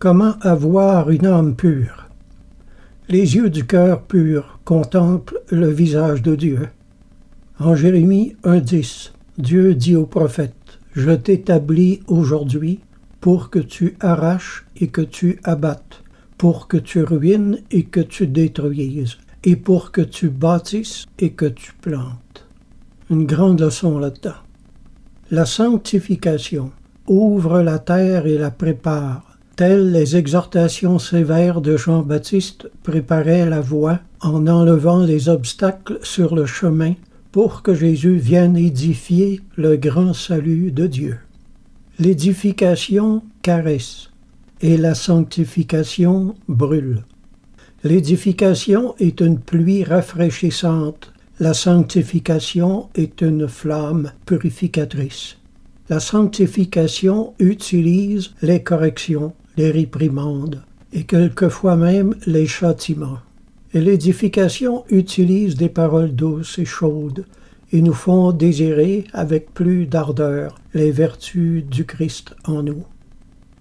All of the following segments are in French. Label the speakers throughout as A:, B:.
A: Comment avoir une âme pure? Les yeux du cœur pur contemplent le visage de Dieu. En Jérémie 1,10, Dieu dit au prophète, « Je t'établis aujourd'hui pour que tu arraches et que tu abattes, pour que tu ruines et que tu détruises, et pour que tu bâtisses et que tu plantes. » Une grande leçon là-dedans. La sanctification ouvre la terre et la prépare. Telles les exhortations sévères de Jean-Baptiste préparaient la voie en enlevant les obstacles sur le chemin pour que Jésus vienne édifier le grand salut de Dieu. L'édification caresse et la sanctification brûle. L'édification est une pluie rafraîchissante, la sanctification est une flamme purificatrice. La sanctification utilise les corrections, les réprimandes et quelquefois même les châtiments. Et l'édification utilise des paroles douces et chaudes et nous font désirer avec plus d'ardeur les vertus du Christ en nous.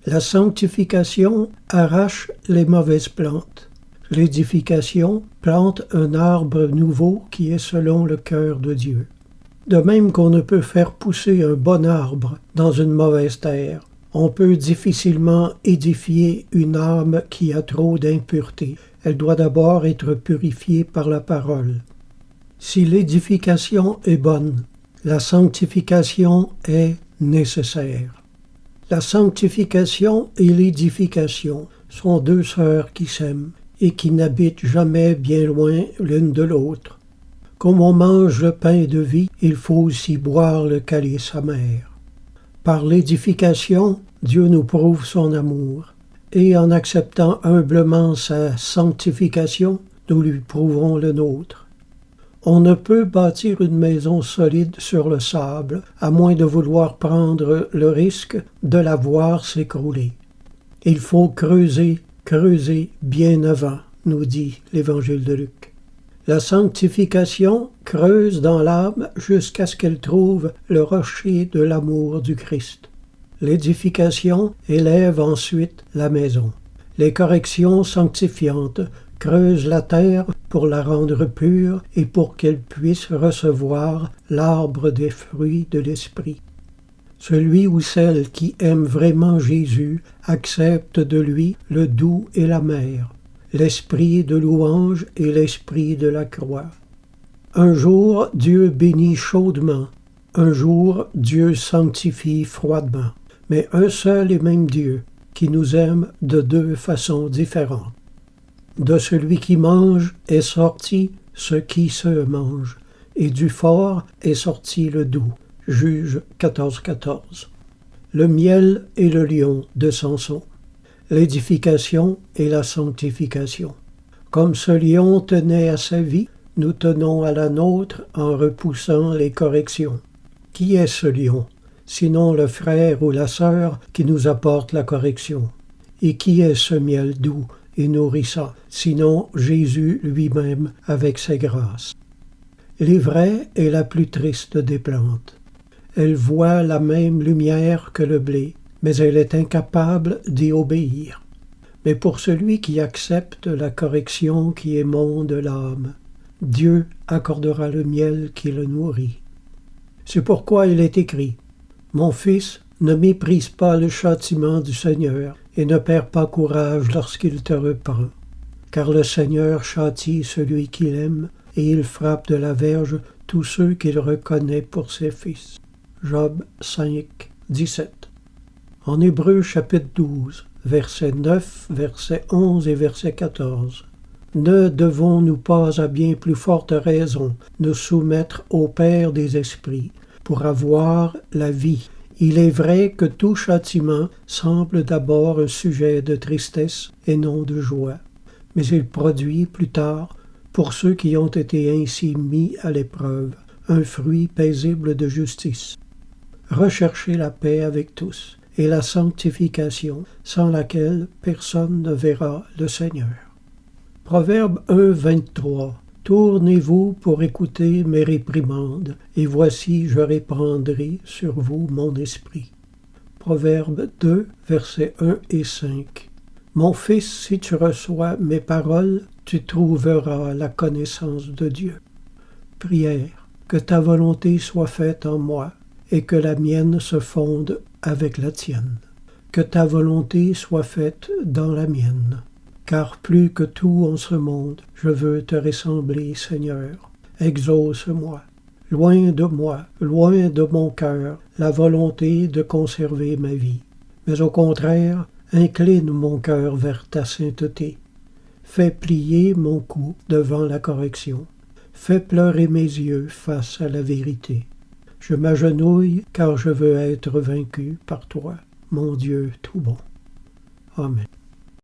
A: La sanctification arrache les mauvaises plantes. L'édification plante un arbre nouveau qui est selon le cœur de Dieu. De même qu'on ne peut faire pousser un bon arbre dans une mauvaise terre, on peut difficilement édifier une âme qui a trop d'impureté. Elle doit d'abord être purifiée par la parole. Si l'édification est bonne, la sanctification est nécessaire. La sanctification et l'édification sont deux sœurs qui s'aiment et qui n'habitent jamais bien loin l'une de l'autre. Comme on mange le pain de vie, il faut aussi boire le calice amer. Par l'édification, Dieu nous prouve son amour, et en acceptant humblement sa sanctification, nous lui prouvons le nôtre. On ne peut bâtir une maison solide sur le sable, à moins de vouloir prendre le risque de la voir s'écrouler. Il faut creuser bien avant, nous dit l'Évangile de Luc. La sanctification creuse dans l'âme jusqu'à ce qu'elle trouve le rocher de l'amour du Christ. L'édification élève ensuite la maison. Les corrections sanctifiantes creusent la terre pour la rendre pure et pour qu'elle puisse recevoir l'arbre des fruits de l'Esprit. Celui ou celle qui aime vraiment Jésus accepte de lui le doux et l'amer, l'esprit de louange et l'esprit de la croix. Un jour, Dieu bénit chaudement, un jour, Dieu sanctifie froidement, mais un seul et même Dieu qui nous aime de deux façons différentes. De celui qui mange est sorti ce qui se mange, et du fort est sorti le doux. Juge 14,14. Le miel et le lion de Samson. L'édification et la sanctification. Comme ce lion tenait à sa vie, nous tenons à la nôtre en repoussant les corrections. Qui est ce lion, sinon le frère ou la sœur qui nous apporte la correction? Et qui est ce miel doux et nourrissant, sinon Jésus lui-même avec ses grâces? L'ivraie est la plus triste des plantes. Elle voit la même lumière que le blé, mais elle est incapable d'y obéir. Mais pour celui qui accepte la correction qui émonde l'âme, Dieu accordera le miel qui le nourrit. C'est pourquoi il est écrit, « Mon fils, ne méprise pas le châtiment du Seigneur et ne perds pas courage lorsqu'il te reprend. Car le Seigneur châtie celui qu'il aime et il frappe de la verge tous ceux qu'il reconnaît pour ses fils. » Job 5, 17. En Hébreux chapitre 12, versets 9, verset 11 et verset 14. Ne devons-nous pas à bien plus forte raison nous soumettre au Père des esprits pour avoir la vie? Il est vrai que tout châtiment semble d'abord un sujet de tristesse et non de joie, mais il produit plus tard, pour ceux qui ont été ainsi mis à l'épreuve, un fruit paisible de justice. Recherchez la paix avec tous et la sanctification, sans laquelle personne ne verra le Seigneur. Proverbe 1, 23. Tournez-vous pour écouter mes réprimandes, et voici je répandrai sur vous mon esprit. Proverbe 2, versets 1 et 5. Mon fils, si tu reçois mes paroles, tu trouveras la connaissance de Dieu. Prière, que ta volonté soit faite en moi et que la mienne se fonde avec la tienne. Que ta volonté soit faite dans la mienne. Car plus que tout en ce monde, je veux te ressembler, Seigneur. Exauce-moi. Loin de moi, loin de mon cœur, la volonté de conserver ma vie. Mais au contraire, incline mon cœur vers ta sainteté. Fais plier mon cou devant la correction. Fais pleurer mes yeux face à la vérité. Je m'agenouille car je veux être vaincu par toi, mon Dieu tout bon. Amen.